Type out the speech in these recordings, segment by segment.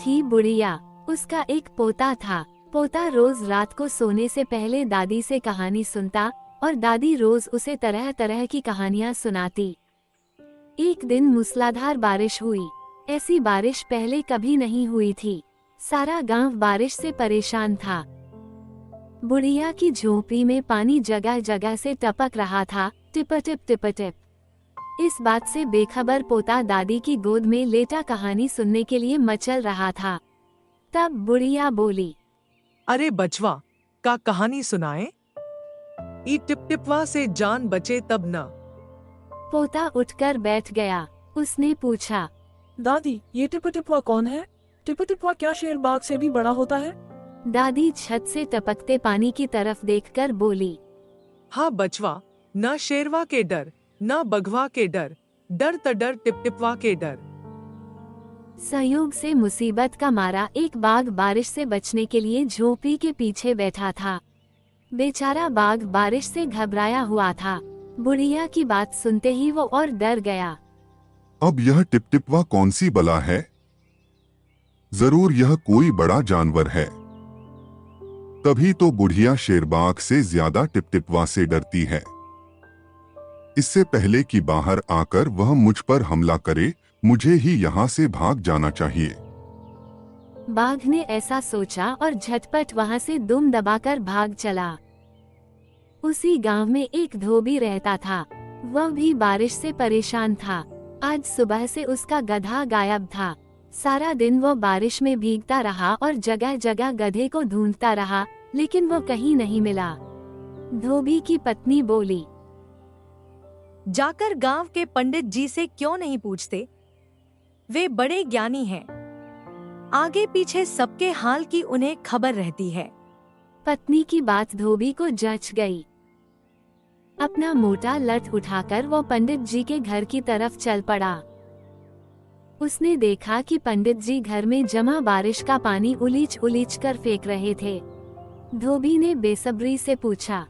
थी बुढ़िया। उसका एक पोता था। पोता रोज रात को सोने से पहले दादी से कहानी सुनता और दादी रोज उसे तरह तरह की कहानियां सुनाती। एक दिन मूसलाधार बारिश हुई। ऐसी बारिश पहले कभी नहीं हुई थी। सारा गांव बारिश से परेशान था। बुढ़िया की झोपड़ी में पानी जगह जगह से टपक रहा था, टिपटिप टिपटिप। इस बात से बेखबर पोता दादी की गोद में लेटा कहानी सुनने के लिए मचल रहा था। तब बुढ़िया बोली, अरे बचवा, का कहानी सुनाए? ई टिप टिपवा से जान बचे तब न। पोता उठकर बैठ गया। उसने पूछा, दादी, ये टिपटिपवा कौन है? टिपटिपवा क्या शेर बाघ से भी बड़ा होता है? दादी छत से टपकते पानी की तरफ देखकर बोली, हाँ बचवा, न शेरवा के डर, न बघवा के डर, डर त डर टिप टिपवा के डर। संयोग से मुसीबत का मारा एक बाघ बारिश से बचने के लिए झोपड़ी के पीछे बैठा था। बेचारा बाघ बारिश से घबराया हुआ था। बुढ़िया की बात सुनते ही वो और डर गया। अब यह टिपटिपवा कौन सी बला है? जरूर यह कोई बड़ा जानवर है। तभी तो बुढ़िया शेरबाघ से ज्यादा टिपटिपवा से डरती है। इससे पहले कि बाहर आकर वह मुझ पर हमला करे, मुझे ही यहाँ से भाग जाना चाहिए। बाघ ने ऐसा सोचा और झटपट वहाँ से दुम दबाकर भाग चला। उसी गांव में एक धोबी रहता था। वह भी बारिश से परेशान था। आज सुबह से उसका गधा गायब था। सारा दिन वो बारिश में भीगता रहा और जगह जगह गधे को ढूंढता रहा, लेकिन वो कहीं नहीं मिला। धोबी की पत्नी बोली, जाकर गांव के पंडित जी से क्यों नहीं पूछते? वे बड़े ज्ञानी हैं। आगे पीछे सबके हाल की उन्हें खबर रहती है। पत्नी की बात धोबी को जच गई। अपना मोटा लठ उठाकर वो पंडित जी के घर की तरफ चल पड़ा। उसने देखा कि पंडित जी घर में जमा बारिश का पानी उलीच उलीच कर फेंक रहे थे। धोबी ने बेसब्री से पूछा,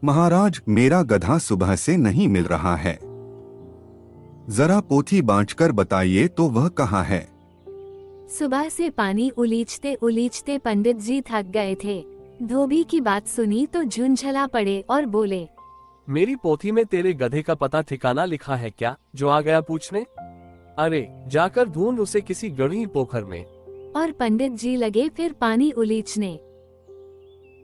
महाराज, मेरा गधा सुबह से नहीं मिल रहा है। जरा पोथी बांटकर बताइए तो वह कहाँ है? सुबह से पानी उलीचते उलीचते पंडित जी थक गए थे। धोबी की बात सुनी तो झुंझला पड़े और बोले, मेरी पोथी में तेरे गधे का पता ठिकाना लिखा है क्या, जो आ गया पूछने? अरे जाकर ढूंढ उसे किसी गढ़ी पोखर में। और पंडित जी लगे फिर पानी उलीचने।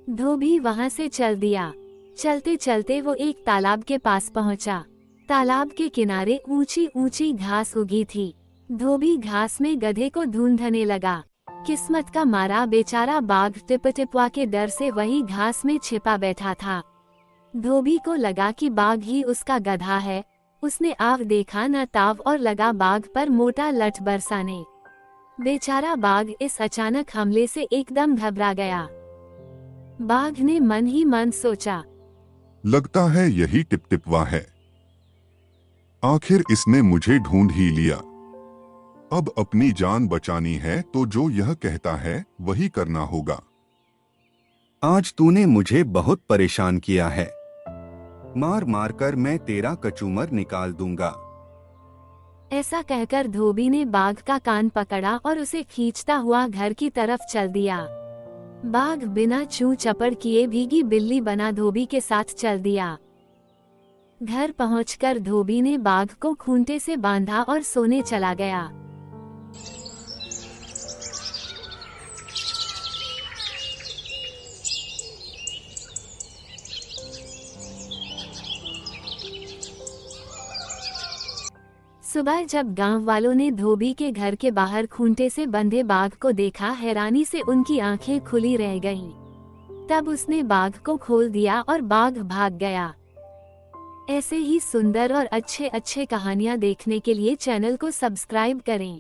धोबी वहाँ से चल दिया। चलते चलते वो एक तालाब के पास पहुँचा। तालाब के किनारे ऊंची ऊंची घास उगी थी। धोबी घास में गधे को ढूंढने लगा। किस्मत का मारा बेचारा बाघ टिपटिपवा के डर से वही घास में छिपा बैठा था। धोबी को लगा कि बाघ ही उसका गधा है। उसने आव देखा न ताव और लगा बाघ पर मोटा लठ बरसाने। बेचारा बाघ इस अचानक हमले से एकदम घबरा गया। बाघ ने मन ही मन सोचा, लगता है यही टिपटिपवा है। आखिर इसने मुझे ढूंढ ही लिया। अब अपनी जान बचानी है तो जो यह कहता है वही करना होगा। आज तूने मुझे बहुत परेशान किया है। मार मार कर मैं तेरा कचूमर निकाल दूंगा। ऐसा कहकर धोबी ने बाघ का कान पकड़ा और उसे खींचता हुआ घर की तरफ चल दिया। बाघ बिना चू चपड़ किए भीगी बिल्ली बना धोबी के साथ चल दिया। घर पहुंचकर धोबी ने बाघ को खूंटे से बांधा और सोने चला गया। सुबह जब गांव वालों ने धोबी के घर के बाहर खूंटे से बंधे बाघ को देखा, हैरानी से उनकी आंखें खुली रह गईं। तब उसने बाघ को खोल दिया और बाघ भाग गया। ऐसे ही सुंदर और अच्छे अच्छे कहानियां देखने के लिए चैनल को सब्सक्राइब करें।